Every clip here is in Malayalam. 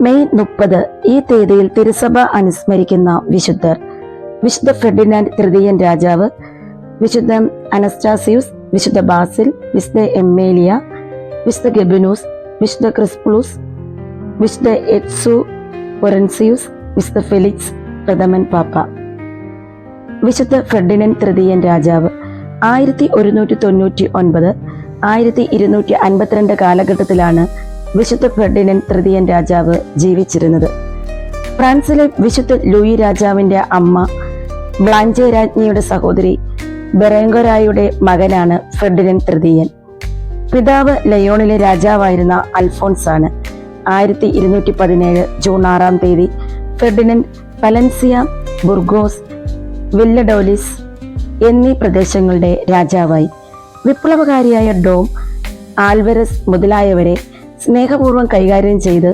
മെയ് 30 ഈ തീയതിയിൽ തിരുസഭ അനുസ്മരിക്കുന്ന വിശുദ്ധർ: വിശുദ്ധ ഫെർഡിനാൻഡ് തൃതീയൻ രാജാവ്, വിശുദ്ധ അനസ്റ്റാസിയൂസ്, വിശുദ്ധ ബാസിൽ, വിശുദ്ധ എമ്മേലിയ, വിശുദ്ധ ഗെബിനൂസ്, വിശുദ്ധ ക്രിസ്പുലൂസ്, വിശുദ്ധ എക്സു ഒറൻസിയൂസ്, വിശുദ്ധ ഫെലിക്സ് പ്രഥമൻ പാപ്പ. വിശുദ്ധ ഫെർഡിനാൻഡ് തൃതീയൻ രാജാവ് 1199 1252 കാലഘട്ടത്തിലാണ് വിശുദ്ധ ഫെർഡിനാൻഡ് തൃതീയൻ രാജാവ് ജീവിച്ചിരുന്നത്. ഫ്രാൻസിലെ വിശുദ്ധ ലൂയി രാജാവിന്റെ അമ്മ ബ്ലാഞ്ചെ രാജ്ഞിയുടെ സഹോദരി ബെറേംഗൊരായുടെ മകനാണ് ഫെർഡിനാൻഡ് തൃതീയൻ. പിതാവ് ലയോണിലെ രാജാവായിരുന്ന അൽഫോൺസ് ആണ്. 1217 ജൂൺ 6 തീയതി ഫെർഡിനാൻഡ് പലൻസിയ, ബുർഗോസ്, വില്ലഡോലിസ് എന്നീ പ്രദേശങ്ങളുടെ രാജാവായി. വിപ്ലവകാരിയായ ഡോം ആൽവരസ് മുതലായവരെ സ്നേഹപൂർവ്വം കൈകാര്യം ചെയ്ത്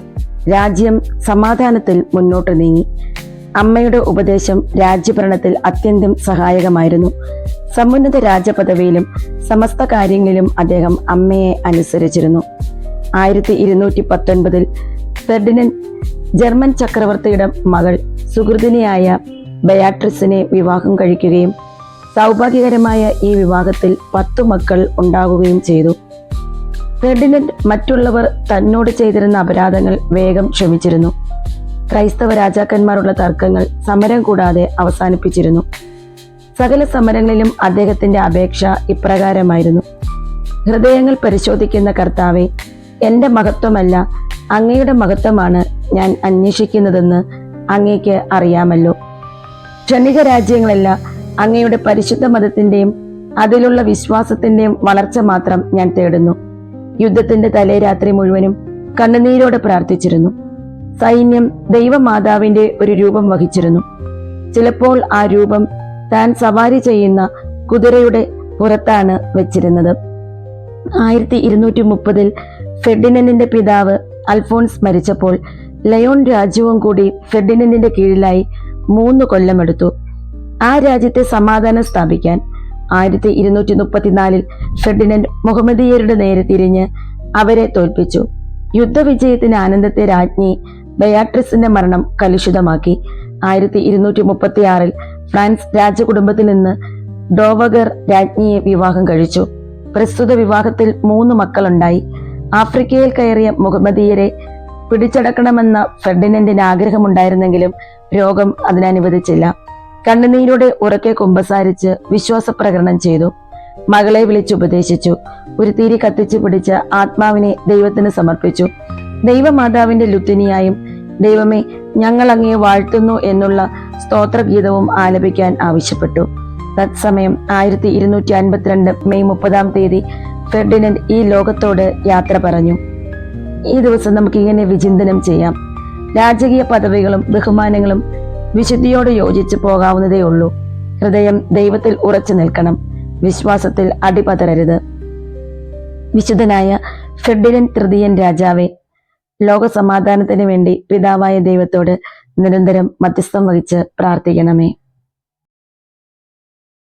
രാജ്യം സമാധാനത്തിൽ മുന്നോട്ട് നീങ്ങി. അമ്മയുടെ ഉപദേശം രാജ്യഭരണത്തിൽ അത്യന്തം സഹായകമായിരുന്നു. സമുന്നത രാജപദവിയിലും സമസ്ത കാര്യങ്ങളിലും അദ്ദേഹം അമ്മയെ അനുസരിച്ചിരുന്നു. 1219 ഫെർഡിനാൻഡ് ജർമ്മൻ ചക്രവർത്തിയുടെ മകൾ സുഹൃതിനിയായ ബയാട്രിസിനെ വിവാഹം കഴിക്കുകയും സൗഭാഗ്യകരമായ ഈ വിവാഹത്തിൽ 10 മക്കൾ ഉണ്ടാകുകയും ചെയ്തു. ഫെർഡിനാൻഡ് മറ്റുള്ളവർ തന്നോട് ചെയ്തിരുന്ന അപരാധങ്ങൾ വേഗം ക്ഷമിച്ചിരുന്നു. ക്രൈസ്തവ രാജാക്കന്മാരുള്ള തർക്കങ്ങൾ സമരം കൂടാതെ അവസാനിപ്പിച്ചിരുന്നു. സകല സമരങ്ങളിലും അദ്ദേഹത്തിന്റെ അപേക്ഷ ഇപ്രകാരമായിരുന്നു: ഹൃദയങ്ങൾ പരിശോധിക്കുന്ന കർത്താവെ, എന്റെ മഹത്വമല്ല അങ്ങയുടെ മഹത്വമാണ് ഞാൻ അന്വേഷിക്കുന്നതെന്ന് അങ്ങേക്ക് അറിയാമല്ലോ. ക്ഷണിക രാജ്യങ്ങളല്ല, അങ്ങയുടെ പരിശുദ്ധ മതത്തിന്റെയും അതിലുള്ള വിശ്വാസത്തിന്റെയും വളർച്ച മാത്രം ഞാൻ തേടുന്നു. യുദ്ധത്തിന്റെ തലേ രാത്രി മുഴുവനും കണ്ണുനീരോടെ പ്രാർത്ഥിച്ചിരുന്നു. സൈന്യം ദൈവമാതാവിന്റെ ഒരു രൂപം വഹിച്ചിരുന്നു. ചിലപ്പോൾ ആ രൂപം താൻ സവാരി ചെയ്യുന്ന കുതിരയുടെ പുറത്താണ് വെച്ചിരുന്നത്. 1230 ഫെർഡിനാൻഡിന്റെ പിതാവ് അൽഫോൺസ് മരിച്ചപ്പോൾ ലയോൺ രാജ്യവും കൂടി ഫെർഡിനാൻഡിന്റെ കീഴിലായി 3 കൊല്ലമെടുത്തു. ആ രാജ്യത്തെ സമാധാനം സ്ഥാപിക്കാൻ 1234 ഫെർഡിനാൻഡ് മുഹമ്മദീയരുടെ നേരെ തിരിഞ്ഞ് അവരെ തോൽപ്പിച്ചു. യുദ്ധവിജയത്തിന് ആനന്ദത്തെ രാജ്ഞി ബയാട്രിസിന്റെ മരണം കലുഷിതമാക്കി. 1236 ഫ്രാൻസ് രാജകുടുംബത്തിൽ നിന്ന് ഡോവഗർ രാജ്ഞിയെ വിവാഹം കഴിച്ചു. പ്രസ്തുത വിവാഹത്തിൽ 3 മക്കളുണ്ടായി. ആഫ്രിക്കയിൽ കയറിയ മുഹമ്മദീയരെ പിടിച്ചടക്കണമെന്ന ഫെർഡിനാൻഡിന് ആഗ്രഹമുണ്ടായിരുന്നെങ്കിലും രോഗം അതിനനുവദിച്ചില്ല. കണ്ണുനീരോടെ ഉറക്കെ കുമ്പസാരിച്ച് വിശ്വാസപ്രകടനം ചെയ്തു. മകളെ വിളിച്ചുപദേശിച്ചു. ഒരു തിരി കത്തിച്ചു പിടിച്ച് ആത്മാവിനെ ദൈവത്തിന് സമർപ്പിച്ചു. ദൈവമാതാവിന്റെ ലുത്തിനിയായും ദൈവമേ ഞങ്ങൾ അങ്ങയെ വാഴ്ത്തുന്നു എന്നുള്ള സ്തോത്രഗീതവും ആലപിക്കാൻ ആവശ്യപ്പെട്ടു. തത്സമയം 1252 മെയ് 30 തീയതി ഫെർഡിനാൻഡ് ഈ ലോകത്തോട് യാത്ര പറഞ്ഞു. ഈ ദിവസം നമുക്ക് ഇങ്ങനെ വിചിന്തനം ചെയ്യാം: രാജകീയ പദവികളും ബഹുമാനങ്ങളും വിശുദ്ധിയോട് യോജിച്ച് പോകാവുന്നതേ ഉള്ളൂ. ഹൃദയം ദൈവത്തിൽ ഉറച്ചു നിൽക്കണം. വിശ്വാസത്തിൽ അടിപതരരുത്. വിശുദ്ധനായ ഫെർഡിനാൻഡ് തൃതീയൻ രാജാവെ, ലോക സമാധാനത്തിന് വേണ്ടി പിതാവായ ദൈവത്തോട് നിരന്തരം മധ്യസ്ഥം വഹിച്ച് പ്രാർത്ഥിക്കണമേ.